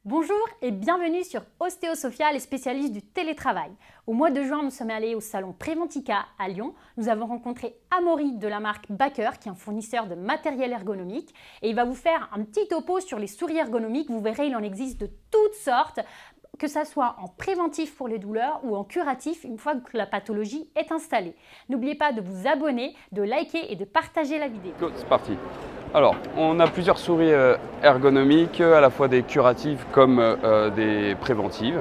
Bonjour et bienvenue sur OstéoSophia, les spécialistes du télétravail. Au mois de juin, nous sommes allés au salon Préventica à Lyon. Nous avons rencontré Amaury de la marque Backer, qui est un fournisseur de matériel ergonomique. Et il va vous faire un petit topo sur les souris ergonomiques. Vous verrez, il en existe de toutes sortes, que ça soit en préventif pour les douleurs ou en curatif une fois que la pathologie est installée. N'oubliez pas de vous abonner, de liker et de partager la vidéo. Go, c'est parti. Alors, on a plusieurs souris ergonomiques, à la fois des curatives comme des préventives.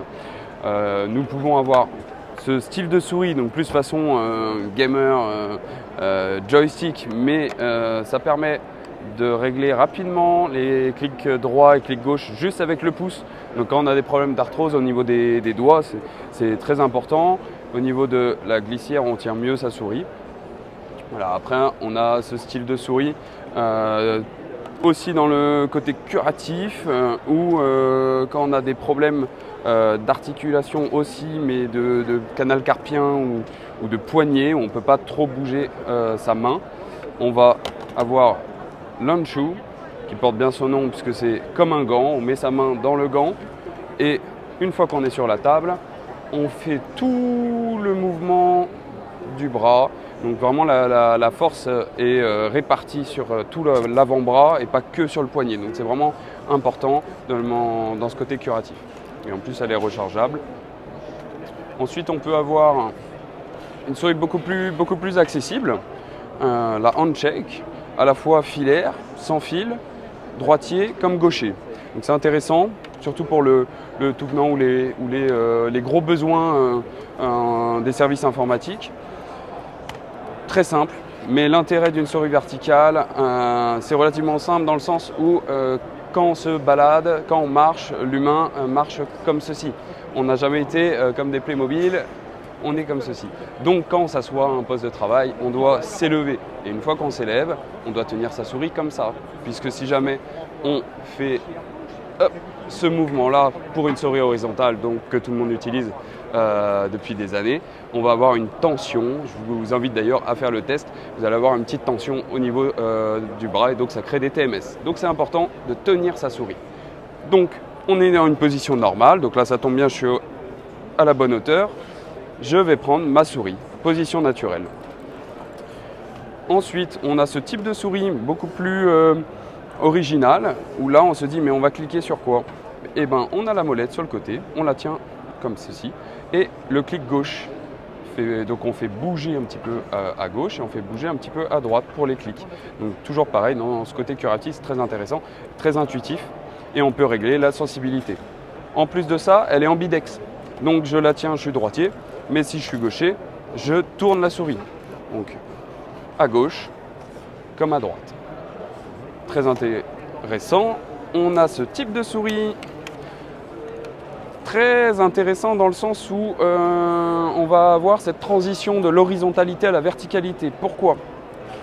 Nous pouvons avoir ce style de souris, donc plus façon gamer, joystick, mais ça permet de régler rapidement les clics droit et clics gauche juste avec le pouce. Donc quand on a des problèmes d'arthrose au niveau des doigts, c'est très important. Au niveau de la glissière, on tient mieux sa souris. Voilà, après, on a ce style de souris aussi dans le côté curatif ou quand on a des problèmes d'articulation aussi, mais de canal carpien ou de poignet, où on ne peut pas trop bouger sa main. On va avoir l'handshoe, qui porte bien son nom puisque c'est comme un gant. On met sa main dans le gant et une fois qu'on est sur la table, on fait tout le mouvement du bras. Donc vraiment la force est répartie sur tout l'avant-bras et pas que sur le poignet. Donc c'est vraiment important dans ce côté curatif. Et en plus elle est rechargeable. Ensuite on peut avoir une souris beaucoup plus accessible, la handshake, à la fois filaire, sans fil, droitier comme gaucher. Donc c'est intéressant, surtout pour le tout venant ou les gros besoins des services informatiques. Très simple, mais l'intérêt d'une souris verticale, c'est relativement simple dans le sens où quand on se balade, quand on marche, l'humain marche comme ceci. On n'a jamais été comme des Playmobil, on est comme ceci. Donc quand on s'assoit à un poste de travail, on doit s'élever. Et une fois qu'on s'élève, on doit tenir sa souris comme ça. Puisque si jamais on fait ce mouvement-là pour une souris horizontale, donc que tout le monde utilise depuis des années, on va avoir une tension. Je vous invite d'ailleurs à faire le test. Vous allez avoir une petite tension au niveau du bras et donc ça crée des TMS. Donc c'est important de tenir sa souris. Donc on est dans une position normale. Donc là ça tombe bien, je suis à la bonne hauteur. Je vais prendre ma souris, position naturelle. Ensuite, on a ce type de souris beaucoup plus original, où là on se dit mais on va cliquer sur quoi? Eh bien on a la molette sur le côté, on la tient comme ceci, et le clic gauche, donc on fait bouger un petit peu à gauche et on fait bouger un petit peu à droite pour les clics. Donc toujours pareil, dans ce côté curatif, c'est très intéressant, très intuitif, et on peut régler la sensibilité. En plus de ça, elle est ambidex, donc je la tiens, je suis droitier, mais si je suis gaucher, je tourne la souris, donc à gauche comme à droite. Très intéressant. On a ce type de souris très intéressant dans le sens où on va avoir cette transition de l'horizontalité à la verticalité. Pourquoi?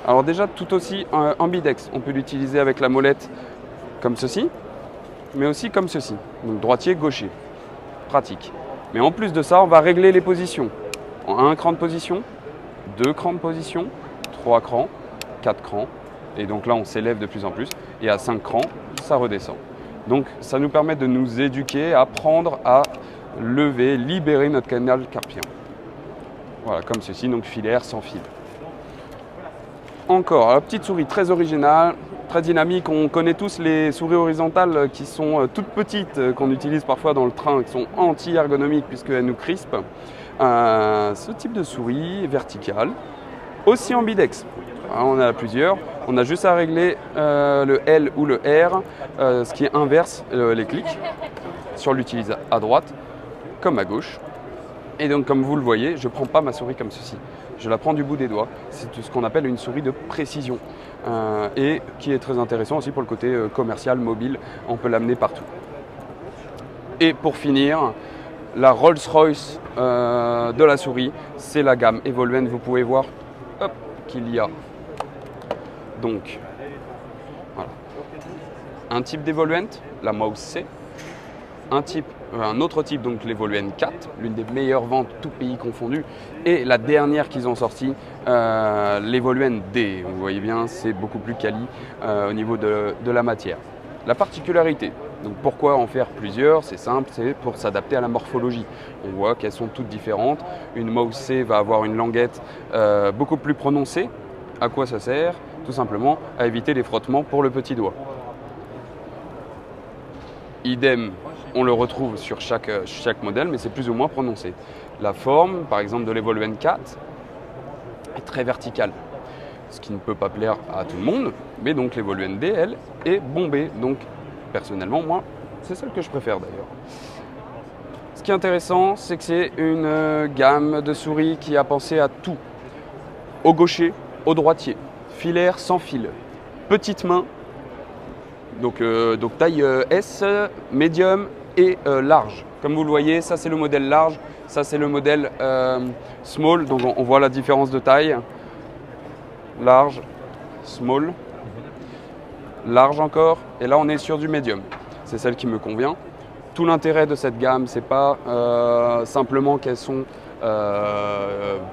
Alors déjà tout aussi ambidex. On peut l'utiliser avec la molette comme ceci, mais aussi comme ceci. Donc droitier, gaucher. Pratique. Mais en plus de ça, on va régler les positions. En 1 cran de position, 2 crans de position, 3 crans, 4 crans. Et donc là, on s'élève de plus en plus. Et à 5 crans, ça redescend. Donc ça nous permet de nous éduquer, apprendre à lever, libérer notre canal carpien. Voilà, comme ceci, donc filaire, sans fil. Encore, la petite souris très originale, très dynamique. On connaît tous les souris horizontales qui sont toutes petites, qu'on utilise parfois dans le train, qui sont anti-ergonomiques puisqu'elles nous crispent. Ce type de souris verticale, aussi ambidex. On en a plusieurs. On a juste à régler le L ou le R, ce qui inverse les clics sur l'utilise à droite comme à gauche. Et donc comme vous le voyez, je ne prends pas ma souris comme ceci. Je la prends du bout des doigts. C'est ce qu'on appelle une souris de précision et qui est très intéressant aussi pour le côté commercial, mobile. On peut l'amener partout. Et pour finir, la Rolls-Royce de la souris, c'est la gamme Evolvent. Vous pouvez voir qu'il y a donc voilà, un type d'Evolvent, la Mouse C, un autre type, donc l'Evolvent 4, l'une des meilleures ventes, tout pays confondu, et la dernière qu'ils ont sortie, l'Evolvent D. Vous voyez bien, c'est beaucoup plus quali au niveau de la matière. La particularité Donc pourquoi en faire plusieurs? C'est simple, c'est pour s'adapter à la morphologie. On voit qu'elles sont toutes différentes. Une mouse C va avoir une languette beaucoup plus prononcée. À quoi ça sert? Tout simplement à éviter les frottements pour le petit doigt. Idem, on le retrouve sur chaque modèle, mais c'est plus ou moins prononcé. La forme, par exemple, de l'Evolve N4 est très verticale, ce qui ne peut pas plaire à tout le monde, mais donc l'Evolve ND, elle, est bombée. Donc, personnellement, moi, c'est celle que je préfère d'ailleurs. Ce qui est intéressant, c'est que c'est une gamme de souris qui a pensé à tout. Au gaucher, au droitier, filaire sans fil, petite main, donc taille S, médium et large. Comme vous le voyez, ça c'est le modèle large, ça c'est le modèle small, donc on voit la différence de taille. Large, small, large encore, et là on est sur du médium. C'est celle qui me convient. Tout l'intérêt de cette gamme, c'est pas simplement qu'elles sont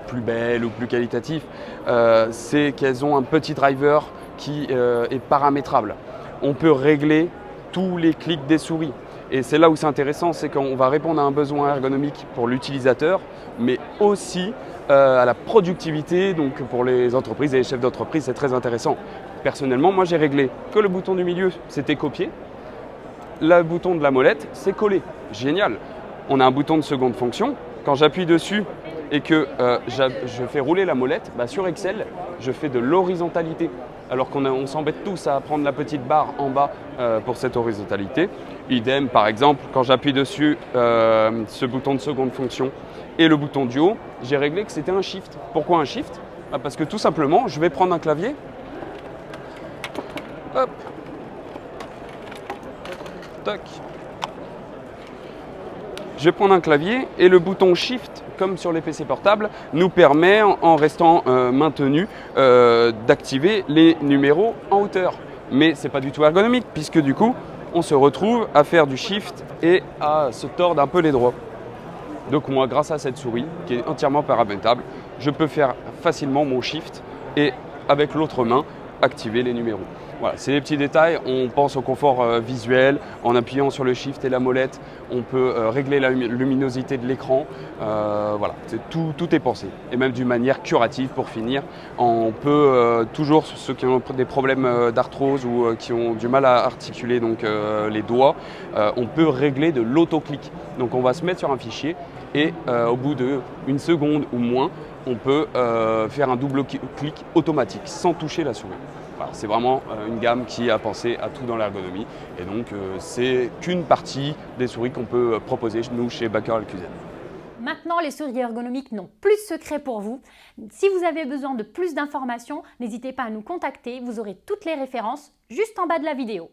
plus belles ou plus qualitatives, c'est qu'elles ont un petit driver qui est paramétrable. On peut régler tous les clics des souris. Et c'est là où c'est intéressant, c'est qu'on va répondre à un besoin ergonomique pour l'utilisateur, mais aussi à la productivité, donc pour les entreprises et les chefs d'entreprise, c'est très intéressant. Personnellement, moi j'ai réglé que le bouton du milieu, c'était copié. Le bouton de la molette, c'est collé. Génial. On a un bouton de seconde fonction. Quand j'appuie dessus et que je fais rouler la molette, sur Excel, je fais de l'horizontalité. Alors qu'on s'embête tous à prendre la petite barre en bas pour cette horizontalité. Idem, par exemple, quand j'appuie dessus ce bouton de seconde fonction et le bouton du haut, j'ai réglé que c'était un shift. Pourquoi un shift? Parce que tout simplement, je vais prendre un clavier. Hop. Tac. Je vais prendre un clavier et le bouton Shift, comme sur les PC portables, nous permet, en restant maintenu, d'activer les numéros en hauteur. Mais ce n'est pas du tout ergonomique, puisque du coup, on se retrouve à faire du Shift et à se tordre un peu les doigts. Donc moi, grâce à cette souris, qui est entièrement paramétrable, je peux faire facilement mon Shift et, avec l'autre main, activer les numéros. Voilà, c'est des petits détails, on pense au confort visuel, en appuyant sur le Shift et la molette, on peut régler la luminosité de l'écran, voilà, tout est pensé. Et même d'une manière curative pour finir, on peut toujours, ceux qui ont des problèmes d'arthrose ou qui ont du mal à articuler donc, les doigts, on peut régler de l'autoclic. Donc on va se mettre sur un fichier et au bout d'une seconde ou moins, on peut faire un double clic automatique sans toucher la souris. Voilà, c'est vraiment une gamme qui a pensé à tout dans l'ergonomie et donc c'est qu'une partie des souris qu'on peut proposer nous chez Backer Alcuzen. Maintenant, les souris ergonomiques n'ont plus de secret pour vous. Si vous avez besoin de plus d'informations, n'hésitez pas à nous contacter, vous aurez toutes les références juste en bas de la vidéo.